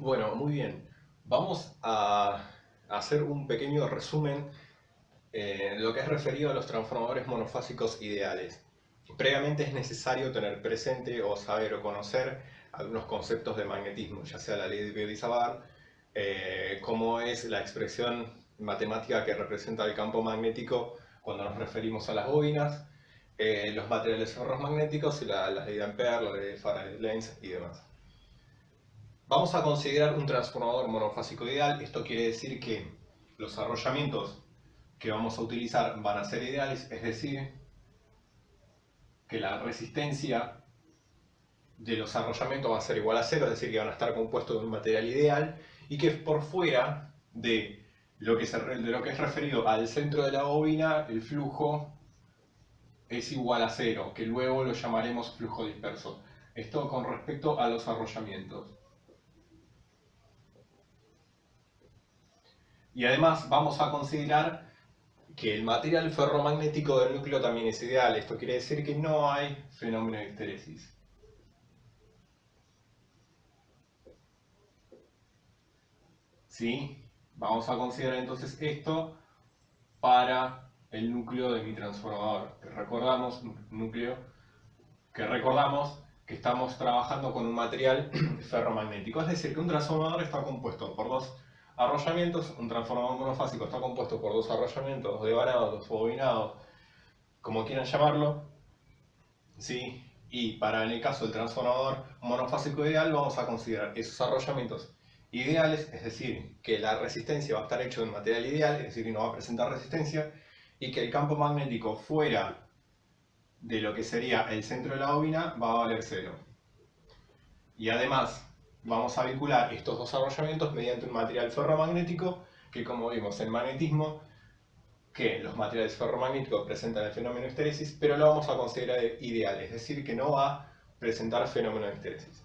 Bueno, muy bien. Vamos a hacer un pequeño resumen de lo que es referido a los transformadores monofásicos ideales. Previamente es necesario tener presente o saber o conocer algunos conceptos de magnetismo, ya sea la ley de Biot-Savart, cómo es la expresión matemática que representa el campo magnético cuando nos referimos a las bobinas, los materiales ferromagnéticos y la ley de Ampère, la ley de Faraday-Lenz y demás. Vamos a considerar un transformador monofásico ideal. Esto quiere decir que los arrollamientos que vamos a utilizar van a ser ideales, es decir, que la resistencia de los arrollamientos va a ser igual a cero, es decir, que van a estar compuestos de un material ideal y que por fuera de lo que es referido al centro de la bobina, el flujo es igual a cero, que luego lo llamaremos flujo disperso. Esto con respecto a los arrollamientos. Y además vamos a considerar que el material ferromagnético del núcleo también es ideal. Esto quiere decir que no hay fenómeno de histeresis. ¿Sí? Vamos a considerar entonces esto para el núcleo de mi transformador. Recordamos que estamos trabajando con un material ferromagnético. Es decir, que un transformador está compuesto por dos arrollamientos. Un transformador monofásico está compuesto por dos arrollamientos, dos devanados, dos bobinados, como quieran llamarlo. ¿Sí? Y para en el caso del transformador monofásico ideal vamos a considerar esos arrollamientos ideales, es decir, que la resistencia va a estar hecho de un material ideal, es decir, que no va a presentar resistencia, y que el campo magnético fuera de lo que sería el centro de la bobina va a valer cero. Y además vamos a vincular estos dos arrollamientos mediante un material ferromagnético que, como vimos en magnetismo, que los materiales ferromagnéticos presentan el fenómeno de histeresis, pero lo vamos a considerar ideal, es decir, que no va a presentar fenómeno de histeresis.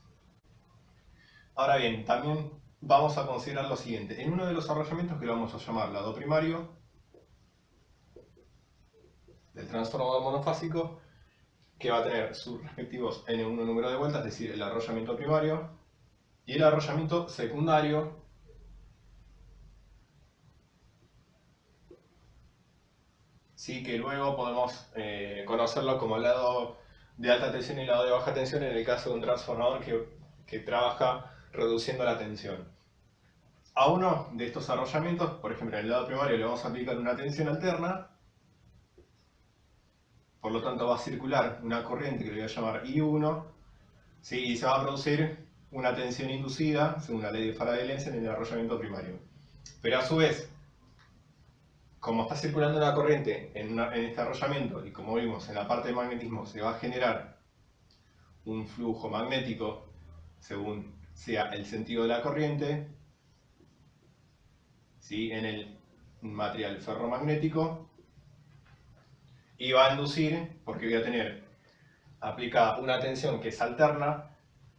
Ahora bien, también vamos a considerar lo siguiente. En uno de los arrollamientos, que lo vamos a llamar lado primario del transformador monofásico, que va a tener sus respectivos N1 número de vueltas, es decir, el arrollamiento primario, y el arrollamiento secundario, sí, que luego podemos conocerlo como lado de alta tensión y lado de baja tensión en el caso de un transformador que trabaja reduciendo la tensión. A uno de estos arrollamientos, por ejemplo en el lado primario, le vamos a aplicar una tensión alterna, por lo tanto va a circular una corriente que le voy a llamar I1, ¿sí? Y se va a producir una tensión inducida, según la ley de Faraday-Lenz, en el arrollamiento primario. Pero a su vez, como está circulando una corriente en este arrollamiento, y como vimos en la parte de magnetismo, se va a generar un flujo magnético según sea el sentido de la corriente, ¿sí? En el material ferromagnético, y va a inducir, porque voy a tener aplicada una tensión que es alterna,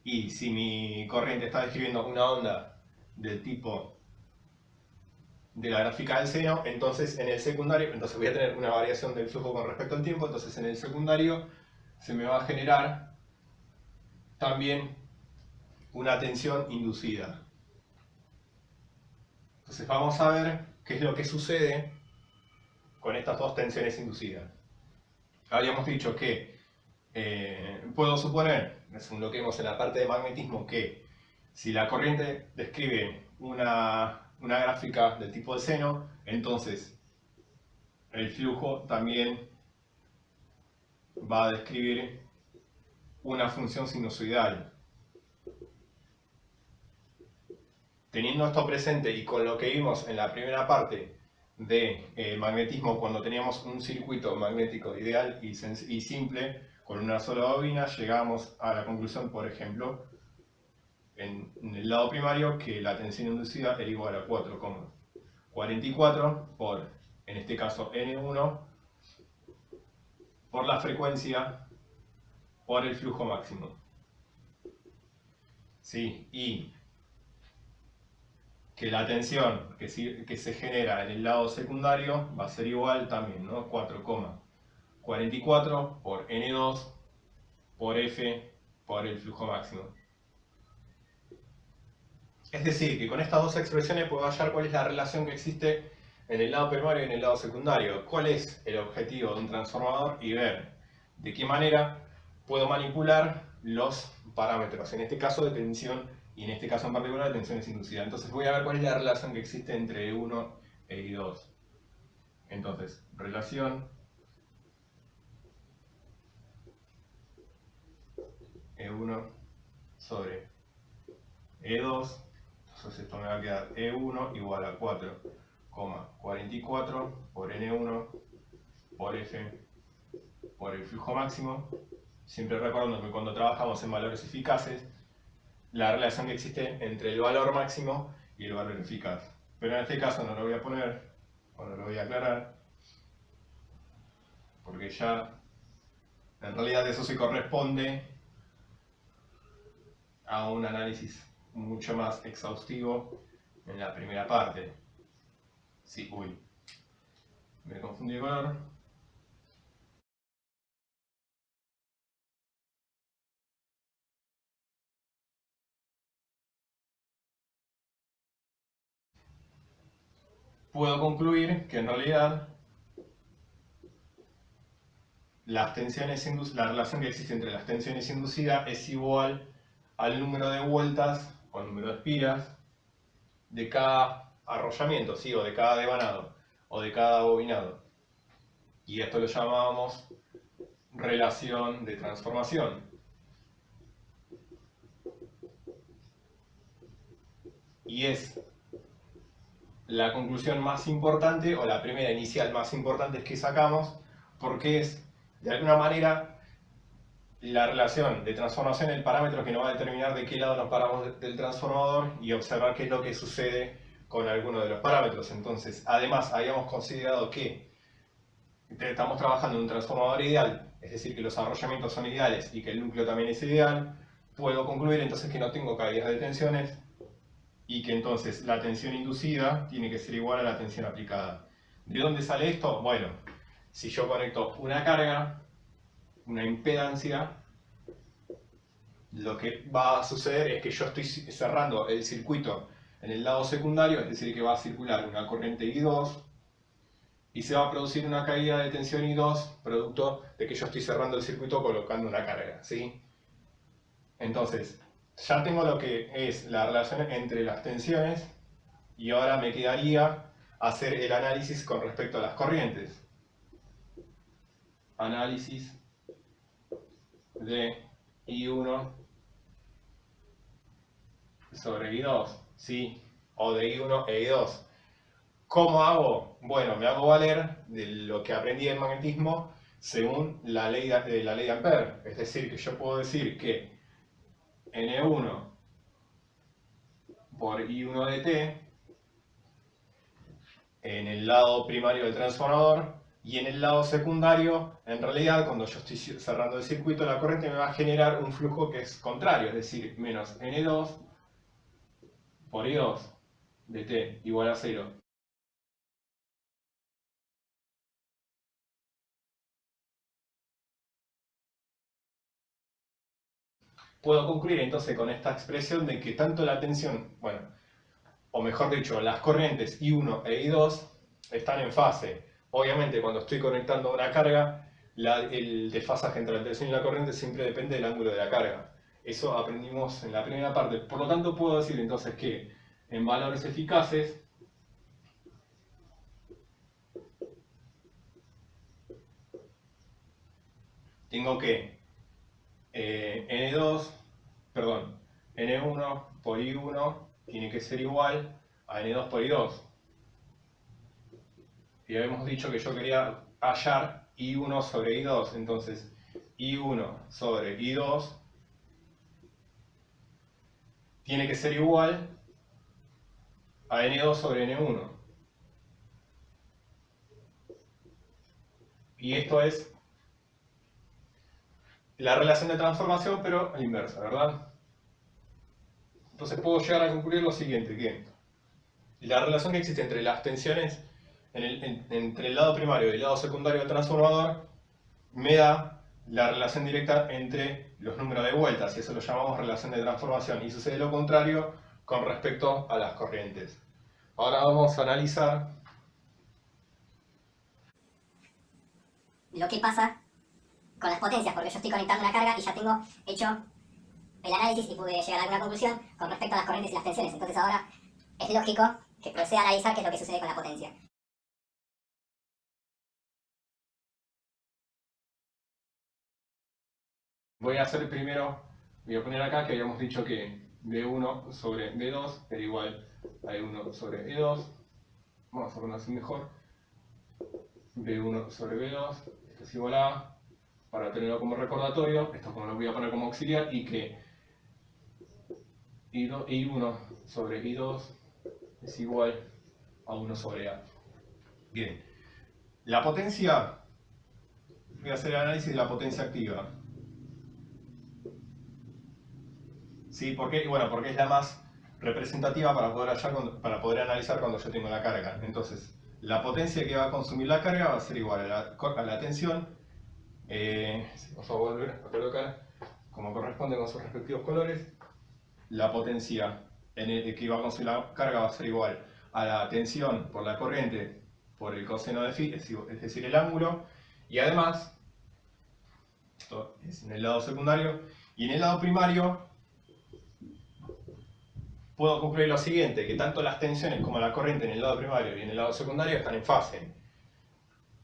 y si mi corriente está describiendo una onda del tipo de la gráfica del seno, entonces en el secundario, entonces voy a tener una variación del flujo con respecto al tiempo, entonces en el secundario se me va a generar también una tensión inducida. Entonces vamos a ver qué es lo que sucede con estas dos tensiones inducidas. Habíamos dicho que puedo suponer, según lo que vimos en la parte de magnetismo, que si la corriente describe una gráfica del tipo de seno, entonces el flujo también va a describir una función sinusoidal. Teniendo esto presente y con lo que vimos en la primera parte de magnetismo, cuando teníamos un circuito magnético ideal y simple con una sola bobina, llegamos a la conclusión, por ejemplo, en el lado primario, que la tensión inducida era igual a 4,44 por, en este caso, N1 por la frecuencia por el flujo máximo. ¿Sí? Y que la tensión que se genera en el lado secundario va a ser igual también, ¿no? 4,44 por N2 por F por el flujo máximo. Es decir, que con estas dos expresiones puedo hallar cuál es la relación que existe en el lado primario y en el lado secundario. Cuál es el objetivo de un transformador y ver de qué manera puedo manipular los parámetros, en este caso de tensión y en este caso en particular de tensiones inducidas. Entonces voy a ver cuál es la relación que existe entre E1 e I2. Entonces, relación E1 sobre E2. Entonces esto me va a quedar E1 igual a 4,44 por N1 por F por el flujo máximo. Siempre recordando que cuando trabajamos en valores eficaces, la relación que existe entre el valor máximo y el valor eficaz. Pero en este caso no lo voy a poner, o no lo voy a aclarar, porque ya en realidad eso se corresponde a un análisis mucho más exhaustivo en la primera parte. Sí, uy, me confundí de color. Puedo concluir que en realidad la relación que existe entre las tensiones inducidas es igual al número de vueltas o número de espiras de cada arrollamiento, ¿sí? O de cada devanado o de cada bobinado. Y esto lo llamábamos relación de transformación. Y es la conclusión más importante, o la primera inicial más importante que sacamos, porque es, de alguna manera, la relación de transformación, el parámetro que nos va a determinar de qué lado nos paramos del transformador y observar qué es lo que sucede con alguno de los parámetros. Entonces, además, habíamos considerado que estamos trabajando en un transformador ideal, es decir, que los arrollamientos son ideales y que el núcleo también es ideal. Puedo concluir entonces que no tengo caídas de tensiones y que entonces la tensión inducida tiene que ser igual a la tensión aplicada. ¿De dónde sale esto? Bueno, si yo conecto una carga, una impedancia, lo que va a suceder es que yo estoy cerrando el circuito en el lado secundario, es decir, que va a circular una corriente I2 y se va a producir una caída de tensión I2 producto de que yo estoy cerrando el circuito colocando una carga, ¿sí? Entonces, ya tengo lo que es la relación entre las tensiones y ahora me quedaría hacer el análisis con respecto a las corrientes. Análisis de I1 sobre I2, ¿sí? O de I1 e I2. ¿Cómo hago? Bueno, me hago valer de lo que aprendí en magnetismo según la ley de Ampère. Es decir, que yo puedo decir que N1 por I1 de T en el lado primario del transformador y en el lado secundario, en realidad, cuando yo estoy cerrando el circuito, la corriente me va a generar un flujo que es contrario, es decir, menos N2 por I2 de T igual a 0. Puedo concluir entonces con esta expresión de que tanto la tensión, bueno, o mejor dicho, las corrientes I1 e I2 están en fase. Obviamente, cuando estoy conectando una carga, el desfasaje entre la tensión y la corriente siempre depende del ángulo de la carga. Eso aprendimos en la primera parte. Por lo tanto, puedo decir entonces que en valores eficaces, tengo que N1 por I1 tiene que ser igual a N2 por I2. Y habíamos dicho que yo quería hallar I1 sobre I2, entonces I1 sobre I2 tiene que ser igual a N2 sobre N1. Y esto es la relación de transformación, pero a la inversa, ¿verdad? Entonces puedo llegar a concluir lo siguiente, que la relación que existe entre las tensiones entre el lado primario y el lado secundario del transformador me da la relación directa entre los números de vueltas, y eso lo llamamos relación de transformación. Y sucede lo contrario con respecto a las corrientes. Ahora vamos a analizar lo que pasa con las potencias, porque yo estoy conectando una carga y ya tengo hecho el análisis y pude llegar a alguna conclusión con respecto a las corrientes y las tensiones. Entonces ahora es lógico que proceda a analizar qué es lo que sucede con la potencia. Voy a hacer primero, voy a poner acá que habíamos dicho que B1 sobre B2 era igual a E1 sobre E2. Vamos a ponerlo así mejor. B1 sobre B2, esto es igual a, para tenerlo como recordatorio, esto como lo voy a poner como auxiliar, y que I1 sobre I2 es igual a 1 sobre A. Bien, la potencia, voy a hacer el análisis de la potencia activa. ¿Sí? ¿Por qué? Bueno, porque es la más representativa para poder analizar cuando yo tengo la carga. Entonces, la potencia que va a consumir la carga va a ser igual a la tensión. Vamos a volver a colocar como corresponde con sus respectivos colores. La potencia que va a consumir la carga va a ser igual a la tensión por la corriente por el coseno de phi, es decir, el ángulo. Y además, esto es en el lado secundario, y en el lado primario puedo concluir lo siguiente, que tanto las tensiones como la corriente en el lado primario y en el lado secundario están en fase.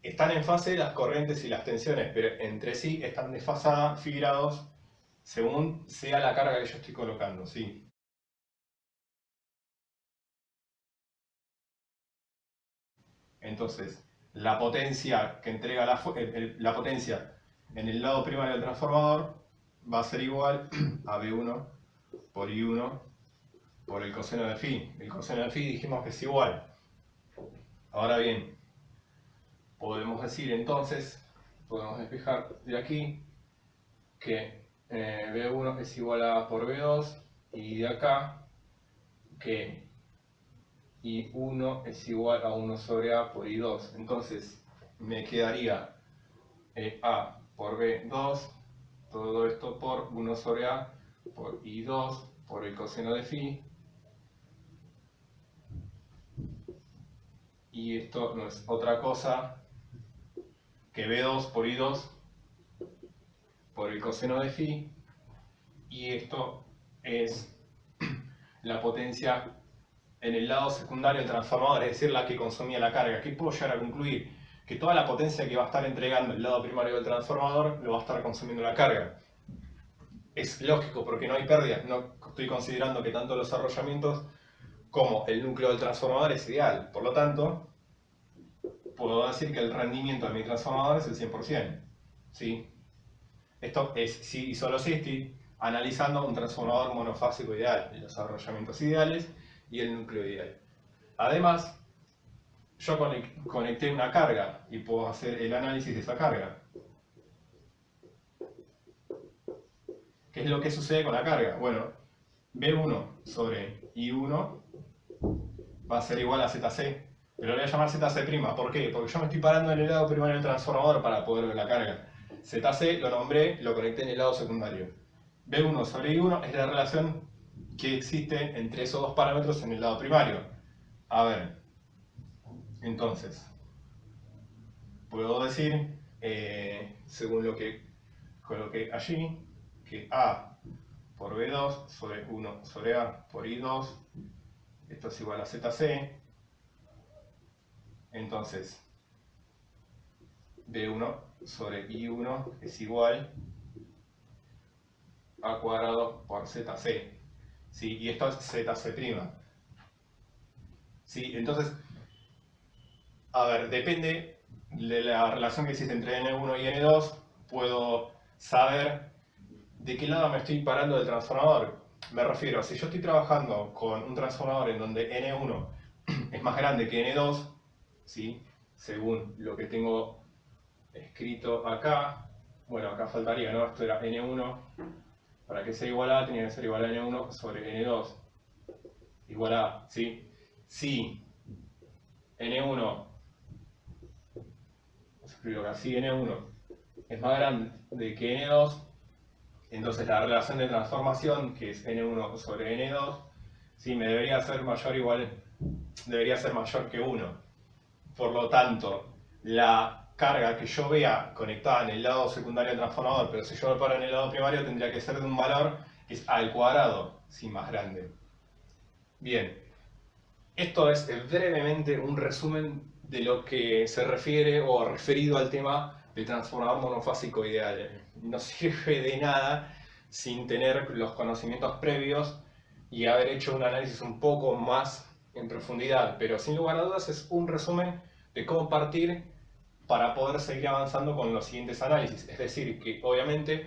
Están en fase las corrientes y las tensiones, pero entre sí están desfasadas, phi grados, según sea la carga que yo estoy colocando, ¿sí? Entonces, la potencia que entrega la potencia en el lado primario del transformador va a ser igual a B1 por I1 por el coseno de phi. El coseno de phi dijimos que es igual. Ahora bien, podemos decir entonces, podemos despejar de aquí que B1 es igual a A por B2 y de acá que I1 es igual a 1 sobre A por I2. Entonces me quedaría A por B2, todo esto por 1 sobre A por I2 por el coseno de phi. Y esto no es otra cosa que B2 por I2 por el coseno de phi. Y esto es la potencia en el lado secundario del transformador, es decir, la que consumía la carga. ¿Qué puedo llegar a concluir? Que toda la potencia que va a estar entregando el lado primario del transformador lo va a estar consumiendo la carga. Es lógico porque no hay pérdida, no estoy considerando que tanto los arrollamientos como el núcleo del transformador es ideal. Por lo tanto, puedo decir que el rendimiento de mi transformador es el 100%. ¿Sí? Esto es si y solo si estoy analizando un transformador monofásico ideal, los arrollamientos ideales y el núcleo ideal. Además, yo conecté una carga y puedo hacer el análisis de esa carga. ¿Qué es lo que sucede con la carga? Bueno, B1 sobre I1 va a ser igual a ZC, pero lo voy a llamar ZC'. ¿Por qué? Porque yo me estoy parando en el lado primario del transformador para poder ver la carga. ZC lo nombré, lo conecté en el lado secundario. B1 sobre I1 es la relación que existe entre esos dos parámetros en el lado primario. A ver, entonces, puedo decir, según lo que coloqué allí, que A por B2 sobre 1 sobre A por I2, esto es igual a ZC. Entonces, B1 sobre I1 es igual a cuadrado por ZC. ¿Sí? Y esto es ZC'. ¿Sí? Entonces, a ver, depende de la relación que existe entre N1 y N2, puedo saber de qué lado me estoy parando del transformador. Me refiero, si yo estoy trabajando con un transformador en donde N1 es más grande que N2, ¿sí? Según lo que tengo escrito acá, bueno, acá faltaría, ¿no? Esto era N1, para que sea igual a, tenía que ser igual a N1 sobre N2, igual a, ¿sí? Si N1, escribo acá, si N1 es más grande que N2, entonces la relación de transformación, que es N1 sobre N2, Sí, me debería ser mayor igual, debería ser mayor que 1. Por lo tanto, la carga que yo vea conectada en el lado secundario del transformador, pero si yo lo paro en el lado primario, tendría que ser de un valor que es al cuadrado, sí, más grande. Bien, esto es brevemente un resumen de lo que se refiere o referido al tema de transformador monofásico ideal. No sirve de nada sin tener los conocimientos previos y haber hecho un análisis un poco más en profundidad, pero sin lugar a dudas es un resumen de cómo partir para poder seguir avanzando con los siguientes análisis. Es decir, que obviamente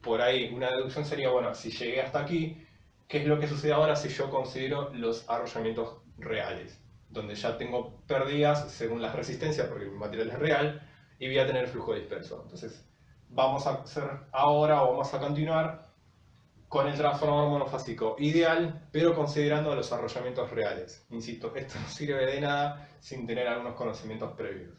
por ahí una deducción sería, bueno, si llegué hasta aquí, ¿qué es lo que sucede ahora si yo considero los arrollamientos reales? Donde ya tengo pérdidas según las resistencias, porque el material es real, y voy a tener flujo disperso. Entonces, vamos a hacer ahora o vamos a continuar con el transformador monofásico ideal, pero considerando los arrollamientos reales. Insisto, esto no sirve de nada sin tener algunos conocimientos previos.